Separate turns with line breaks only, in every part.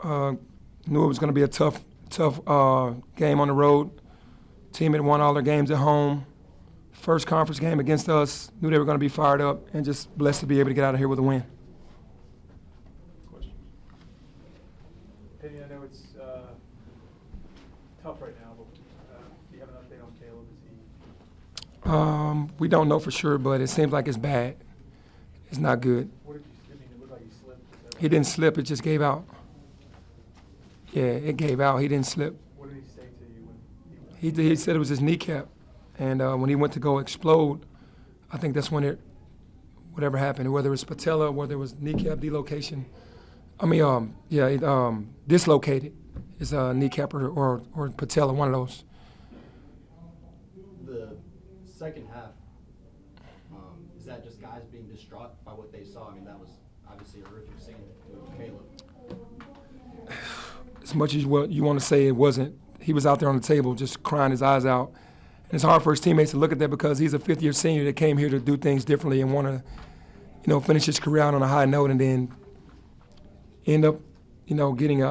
Knew it was going to be a tough game on the road. Team had won all their games at home. First conference game against us. Knew they were going to be fired up, and just blessed to be able to get out of here with a win.
Questions? Penny, I know it's tough right now, but do you have an update on Caleb?
We don't know for sure, but it seems like it's bad. It's not good.
What did you? I mean, it looked like he slipped.
He didn't slip. It just gave out. Yeah, it gave out. He didn't slip.
What did he say to you when
He said it was his kneecap, and when he went to go explode, I think that's when whatever happened, whether it was patella, whether it was kneecap dislocation. Dislocated his kneecap or patella, one of those.
The second half, is that just guys being distraught by what they saw? I mean, that was obviously a horrific scene with Caleb.
As much as what you want to say, it wasn't. He was out there on the table just crying his eyes out. And it's hard for his teammates to look at that because he's a fifth-year senior that came here to do things differently and want to, finish his career out on a high note and then end up, getting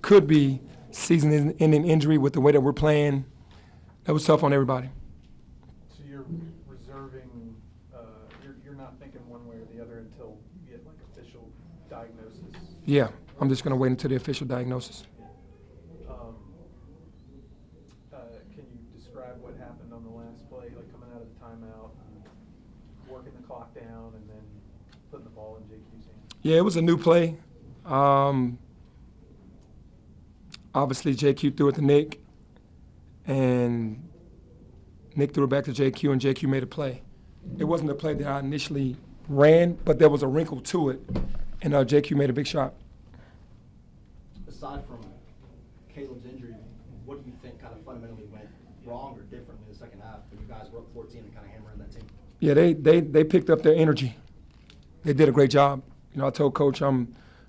could be season-ending injury with the way that we're playing. That was tough on everybody.
So you're reserving, you're not thinking one way or the other until you get, official diagnosis?
Yeah, I'm just going to wait until the official diagnosis.
Can you describe what happened on the last play, coming out of the timeout, and working the clock down, and then putting the ball in JQ's hands?
Yeah, it was a new play. Obviously, JQ threw it to Nick, and Nick threw it back to JQ, and JQ made a play. It wasn't a play that I initially ran, but there was a wrinkle to it, and JQ made a big shot.
Aside from Caleb's injury, what do you think kind of fundamentally went wrong or differently in the second half when you guys were up 14 and kind of hammering that team?
Yeah, they picked up their energy. They did a great job. I told Coach I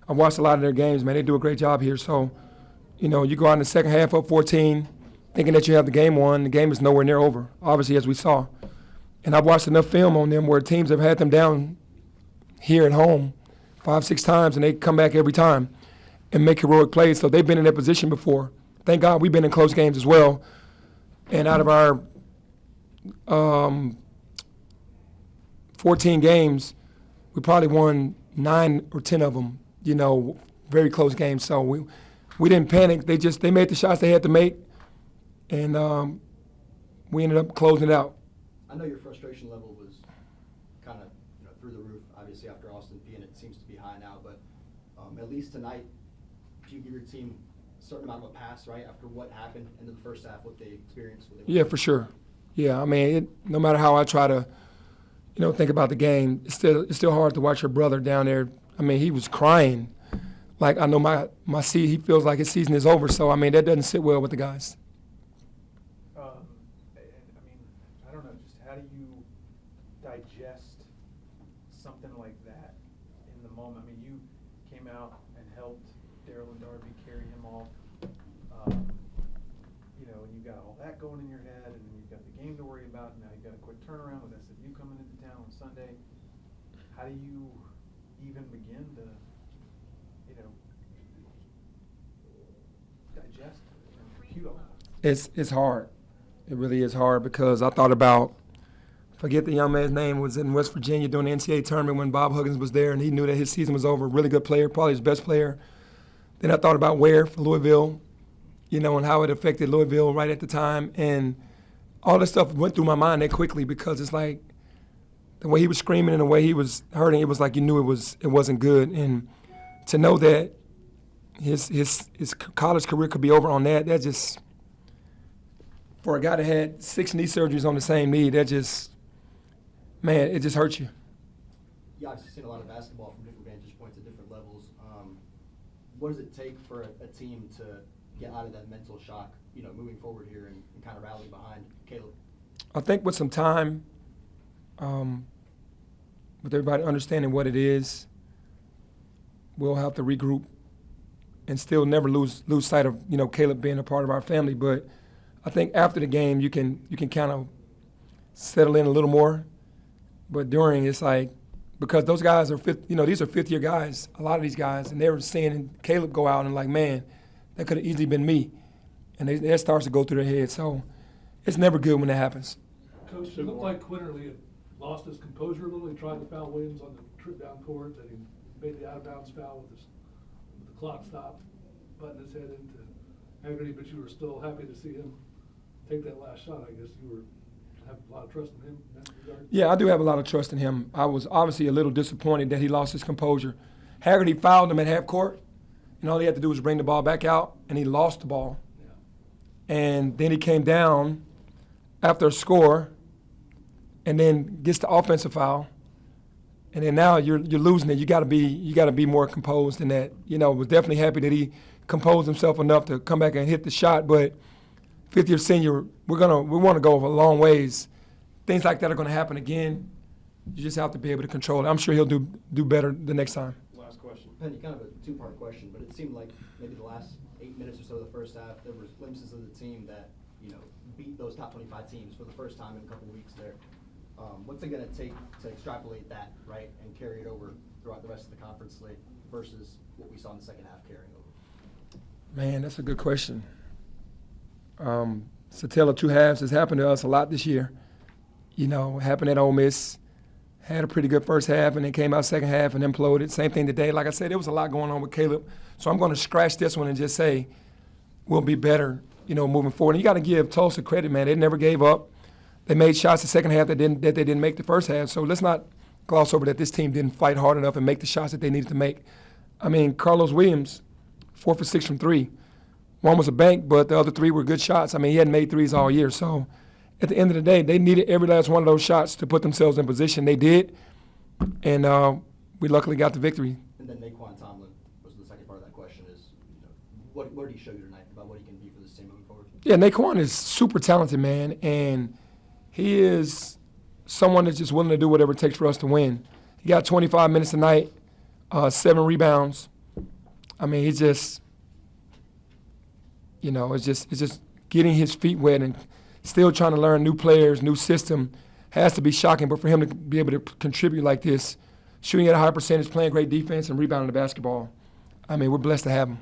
watched a lot of their games, man. They do a great job here. So, you go out in the second half up 14, thinking that you have the game won. The game is nowhere near over, obviously, as we saw. And I've watched enough film on them where teams have had them down here at home 5-6 times, and they come back every time and make heroic plays. So they've been in that position before. Thank God we've been in close games as well. And out of our 14 games, we probably won 9 or 10 of them, very close games. So we didn't panic. They made the shots they had to make, and we ended up closing it out.
I know your frustration level was kind of through the roof, obviously, after Austin Peay, and it seems to be high now. But at least tonight, do you give your team a certain amount of a pass, right, after what happened in the first half, what they experienced?
Yeah, for sure. Yeah, I mean, no matter how I try to, think about the game, it's still hard to watch your brother down there. I mean, he was crying. Like, I know my he feels like his season is over. So, I mean, that doesn't sit well with the guys.
I don't know, just how do you digest something like that in the moment? I mean, you came out and helped Daryl and Darby carry him off, and you got all that going in your head, and then you've got the game to worry about, and now you've got a quick turnaround with SMU coming into town on Sunday. How do you even begin to, digest and compute all that?
It's hard. It really is hard because I thought about, forget the young man's name, was in West Virginia doing the NCAA tournament when Bob Huggins was there, and he knew that his season was over. Really good player, probably his best player. Then I thought about Ware for Louisville, and how it affected Louisville right at the time. And all this stuff went through my mind that quickly because it's like the way he was screaming and the way he was hurting, it was like you knew it wasn't good. And to know that his college career could be over on that just, for a guy that had 6 knee surgeries on the same knee, it just hurts you.
You obviously seen a lot of basketball from different vantage points at different levels. What does it take for a team to get out of that mental shock, moving forward here and kind of rally behind Caleb?
I think with some time, with everybody understanding what it is, we'll have to regroup and still never lose sight of, Caleb being a part of our family. But I think after the game, you can kind of settle in a little more. But during, it's like because those guys are these are fifth-year guys, a lot of these guys, and they were seeing Caleb go out and like, man, that could have easily been me. And that starts to go through their head. So it's never good when that happens.
Coach, it looked like Quinterly had lost his composure a little. He tried to foul Williams on the trip down court, and he made the out-of-bounds foul with the clock stopped, butting his head into Haggerty, but you were still happy to see him take that last shot. I guess you have a lot of trust in him in that regard.
Yeah, I do have a lot of trust in him. I was obviously a little disappointed that he lost his composure. Haggerty fouled him at half court, and all he had to do was bring the ball back out, and he lost the ball.
Yeah.
And then he came down after a score, and then gets the offensive foul, and then now you're losing it. You got to be more composed than that. Was definitely happy that he composed himself enough to come back and hit the shot. But fifth-year senior, we want to go a long ways. Things like that are going to happen again. You just have to be able to control it. I'm sure he'll do better the next time.
Last question. Penny, kind of a two-part question, but it seemed like maybe the last 8 minutes or so of the first half, there were glimpses of the team that, beat those top 25 teams for the first time in a couple of weeks there. What's it going to take to extrapolate that, right, and carry it over throughout the rest of the conference slate versus what we saw in the second half carrying over?
Man, that's a good question. To tell of two halves has happened to us a lot this year. Happened at Ole Miss. Had a pretty good first half and then came out second half and imploded. Same thing today. Like I said, there was a lot going on with Caleb. So I'm going to scratch this one and just say we'll be better, moving forward. And you got to give Tulsa credit, man. They never gave up. They made shots the second half that they didn't make the first half. So let's not gloss over that this team didn't fight hard enough and make the shots that they needed to make. I mean, Carlos Williams, 4 for 6 from 3. One was a bank, but the other 3 were good shots. I mean, he hadn't made threes all year. So at the end of the day, they needed every last one of those shots to put themselves in position. They did, and we luckily got the victory.
And then Naquan Tomlin was the second part of that question is, what did he show you tonight about what he can be for this team moving forward?
Yeah, Naquan is super talented, man, and he is someone that's just willing to do whatever it takes for us to win. He got 25 minutes tonight, 7 rebounds. I mean, he's just, it's just getting his feet wet and still trying to learn new players, new system. Has to be shocking, but for him to be able to contribute like this, shooting at a high percentage, playing great defense, and rebounding the basketball, I mean, we're blessed to have him.